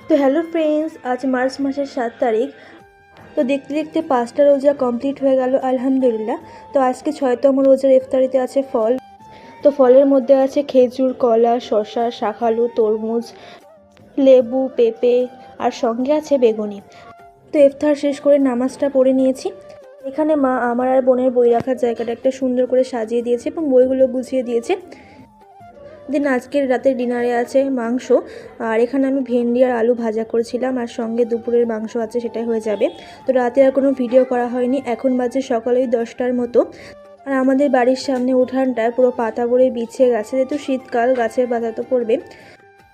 তো hello friends, আজ March মাসের 7 তারিখ। তো দেখতে দেখতে 5টা রোজা কমপ্লিট হয়ে গেল আলহামদুলিল্লাহ। তো আজকে 6তম রোজার ইফতারিতে আছে ফল। তো ফলের মধ্যে আছে খেজুর, কলা, শসা, শাকালু, তরমুজ, লেবু, পেঁপে আর সঙ্গে আছে বেগুনি। তো ইফতার শেষ করে নামাজটা পড়ে নিয়েছি। এখানে মা আমার আর বোনের বই রাখার জায়গাটা একটা সুন্দর করে সাজিয়ে দিয়েছে এবং বইগুলো গুছিয়ে দিয়েছে। দেন আজকের রাতের ডিনারে আছে মাংস, আর এখানে আমি ভেন্ডি আর আলু ভাজা করেছিলাম, আর সঙ্গে দুপুরের মাংস আছে, সেটাই হয়ে যাবে। তো রাতে আর কোনো ভিডিও করা হয়নি। এখন বাজে সকালেই 10টার মতো। আর আমাদের বাড়ির সামনে উঠানটায় পুরো পাতা পড়ে বিছিয়ে গেছে, যেহেতু শীতকাল, গাছের পাতা তো পড়বে।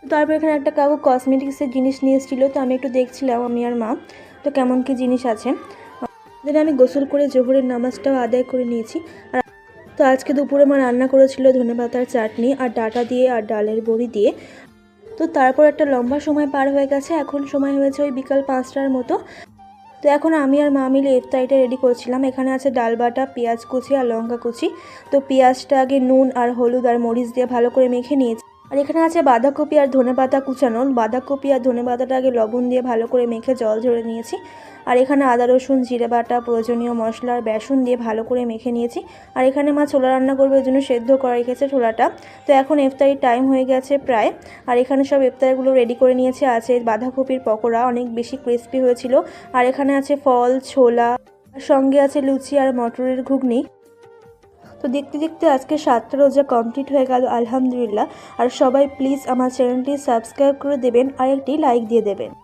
তারপর এখানে একটা কাকু কসমেটিক্সের জিনিস নিয়ে এসেছিলো, তো আমি একটু দেখছিলাম, আমি আর মা, তো কেমন কী জিনিস আছে। দেন আমি গোসল করে জোহরের নামাজটাও আদায় করে নিয়েছি। আর তো আজকে দুপুরে মা রান্না করেছিল ধনেপাতার চাটনি আর ডাঁটা দিয়ে আর ডালের বড়ি দিয়ে। তো তারপর একটা লম্বা সময় পার হয়ে গেছে, এখন সময় হয়েছে ওই বিকাল 5টার মতো। তো এখন আমি আর মা মিলে ইফতারিটা রেডি করছিলাম। এখানে আছে ডাল বাটা, পেঁয়াজ কুচি আর লঙ্কা কুচি। তো পেঁয়াজটা আগে নুন আর হলুদ আর মরিচ দিয়ে ভালো করে মেখে নিয়েছি। আর এখানে আছে বাঁধাকপি আর ধনেপাতা কুচানো। বাঁধাকপি আর ধনেপাতাটা আগে লবণ দিয়ে ভালো করে মেখে জল ঝরে নিয়েছি। আর এখানে আদা রসুন জিরে বাটা, প্রয়োজনীয় মশলা আর বেসন দিয়ে ভালো করে মেখে নিয়েছি। আর এখানে মা ছোলা রান্না করবে, ওই জন্য সেদ্ধ করে রেখেছে ছোলাটা। তো এখন ইফতারির টাইম হয়ে গেছে প্রায়। আর এখানে সব ইফতারগুলো রেডি করে নিয়েছে। আছে বাঁধাকপির পকোড়া, অনেক বেশি ক্রিস্পি হয়েছিল। আর এখানে আছে ফল, ছোলা, আর সঙ্গে আছে লুচি আর মটরের ঘুগনি। তো দেখতে দেখতে আজকে 7টা রোজা কমপ্লিট হয়ে গেল আলহামদুলিল্লাহ। আর সবাই প্লিজ আমার চ্যানেলটি সাবস্ক্রাইব করে দেবেন আর একটি লাইক দিয়ে দেবেন।